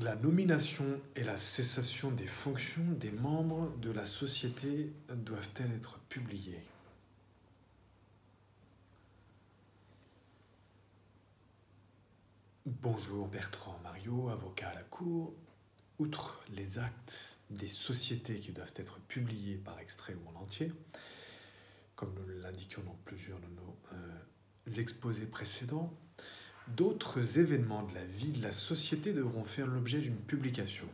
La nomination et la cessation des fonctions des membres de la société doivent-elles être publiées? Bonjour Bertrand Mario, avocat à la Cour. Outre les actes des sociétés qui doivent être publiés par extrait ou en entier, comme nous l'indiquions dans plusieurs de nos exposés précédents, d'autres événements de la vie de la société devront faire l'objet d'une publication.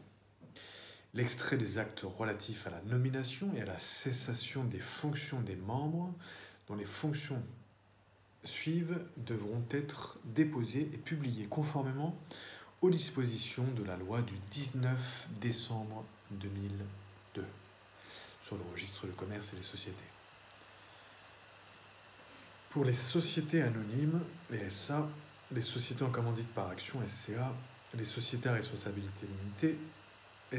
L'extrait des actes relatifs à la nomination et à la cessation des fonctions des membres dont les fonctions suivent devront être déposés et publiés conformément aux dispositions de la loi du 19 décembre 2002 sur le registre de commerce et des sociétés. Pour les sociétés anonymes, les SA, les sociétés en commandite par action, SCA, les sociétés à responsabilité limitée,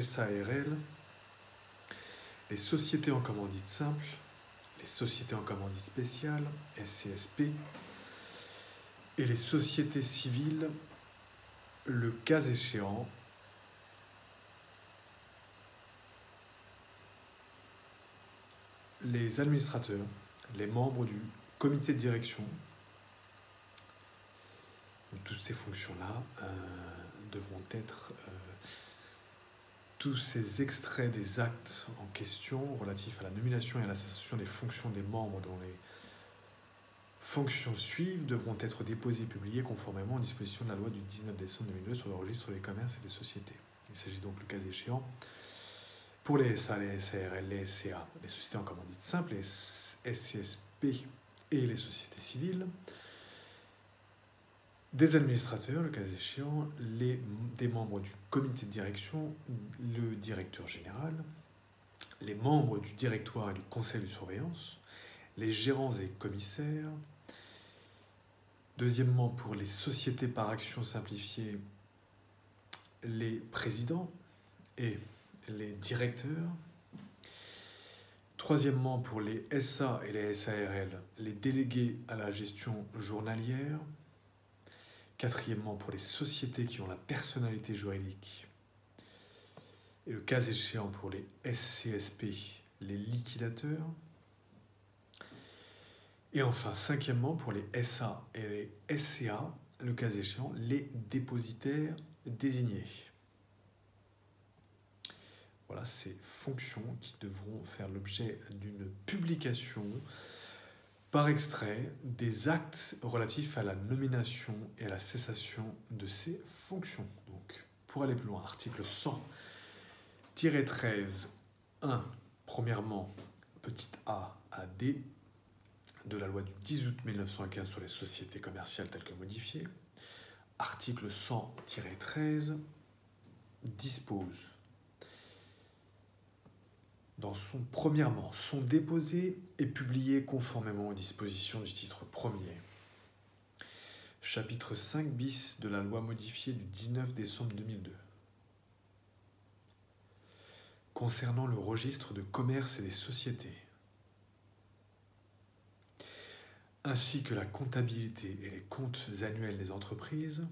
SARL, les sociétés en commandite simple, les sociétés en commandite spéciale, SCSP, et les sociétés civiles, le cas échéant, les administrateurs, les membres du comité de direction, toutes ces fonctions-là devront être tous ces extraits des actes en question relatifs à la nomination et à la cessation des fonctions des membres dont les fonctions suivent devront être déposés et publiés conformément aux dispositions de la loi du 19 décembre 2002 sur le registre des commerces et des sociétés. Il s'agit donc, le cas échéant, pour les SA, les SARL, les SCA, les sociétés en commandite simple, les SCSP et les sociétés civiles, des administrateurs, le cas échéant, des membres du comité de direction, le directeur général, les membres du directoire et du conseil de surveillance, les gérants et commissaires. Deuxièmement, pour les sociétés par action simplifiée, les présidents et les directeurs. Troisièmement, pour les SA et les SARL, les délégués à la gestion journalière. Quatrièmement, pour les sociétés qui ont la personnalité juridique. Et le cas échéant, pour les SCSP, les liquidateurs. Et enfin, cinquièmement, pour les SA et les SCA, le cas échéant, les dépositaires désignés. Voilà ces fonctions qui devront faire l'objet d'une publication par extrait des actes relatifs à la nomination et à la cessation de ces fonctions. Donc, pour aller plus loin, article 100-13, 1, premièrement, petit a à d, de la loi du 10 août 1915 sur les sociétés commerciales telles que modifiées. Article 100-13 dispose, premièrement, sont déposés et publiés conformément aux dispositions du titre 1er. Chapitre 5 bis de la loi modifiée du 19 décembre 2002. Concernant le registre de commerce et des sociétés, ainsi que la comptabilité et les comptes annuels des entreprises.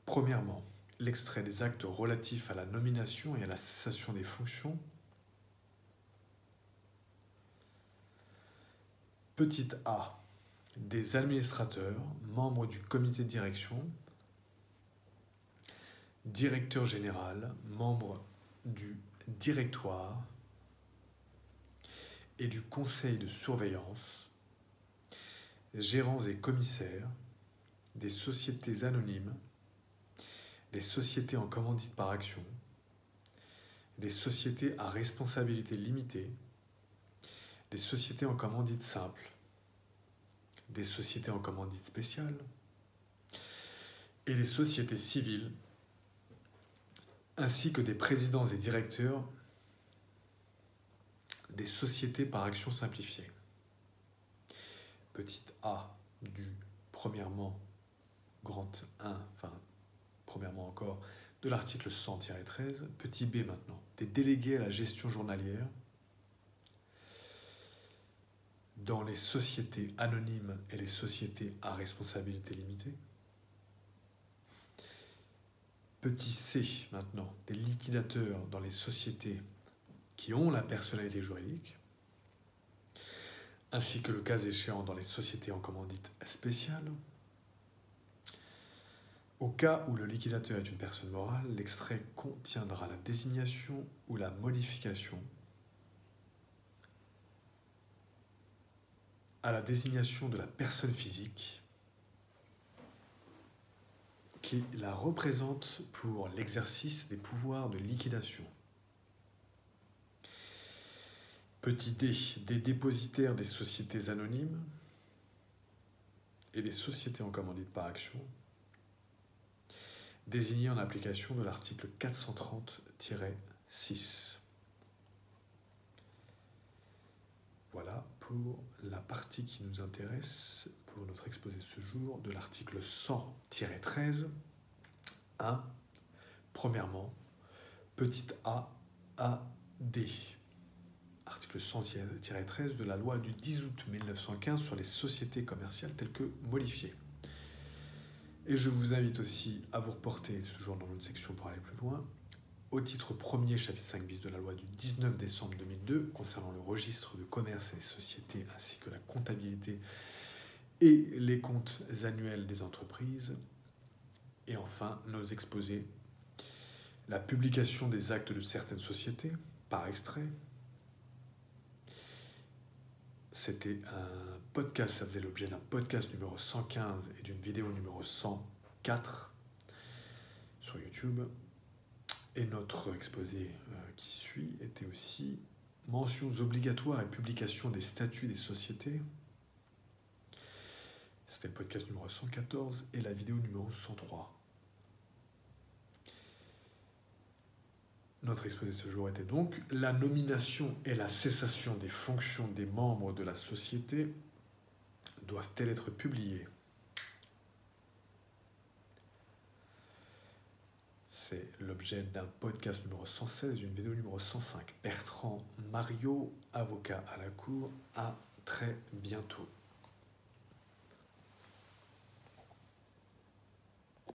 Premièrement, l'extrait des actes relatifs à la nomination et à la cessation des fonctions. Petit a, des administrateurs, membres du comité de direction, directeur général, membre du directoire et du conseil de surveillance, gérants et commissaires, des sociétés anonymes, les sociétés en commandite par action, les sociétés à responsabilité limitée, les sociétés en commandite simple, des sociétés en commandite spéciale et les sociétés civiles, ainsi que des présidents et directeurs des sociétés par action simplifiée. Petit a du premièrement grand 1, premièrement encore, de l'article 100-13, petit b maintenant, des délégués à la gestion journalière dans les sociétés anonymes et les sociétés à responsabilité limitée. Petit c maintenant, des liquidateurs dans les sociétés qui ont la personnalité juridique, ainsi que le cas échéant dans les sociétés en commandite spéciale. Au cas où le liquidateur est une personne morale, l'extrait contiendra la désignation ou la modification à la désignation de la personne physique qui la représente pour l'exercice des pouvoirs de liquidation. Petit d, des dépositaires des sociétés anonymes et des sociétés en commandite par action, désignés en application de l'article 430-6. Voilà pour la partie qui nous intéresse pour notre exposé de ce jour de l'article 100-13. 1. Premièrement, petit a, d. Article 100-13 de la loi du 10 août 1915 sur les sociétés commerciales telles que modifiées. Et je vous invite aussi à vous reporter ce jour dans notre section pour aller plus loin au titre 1er, chapitre 5 bis de la loi du 19 décembre 2002 concernant le registre de commerce et les sociétés ainsi que la comptabilité et les comptes annuels des entreprises. Et enfin, nos exposés, la publication des actes de certaines sociétés par extrait. C'était un podcast, ça faisait l'objet d'un podcast numéro 115 et d'une vidéo numéro 104 sur YouTube. Et notre exposé qui suit était aussi mentions obligatoires et publication des statuts des sociétés. C'était le podcast numéro 114 et la vidéo numéro 103. Notre exposé de ce jour était donc la nomination et la cessation des fonctions des membres de la société doivent-elles être publiées? C'est l'objet d'un podcast numéro 116, d'une vidéo numéro 105. Bertrand Mariot, avocat à la Cour. À très bientôt.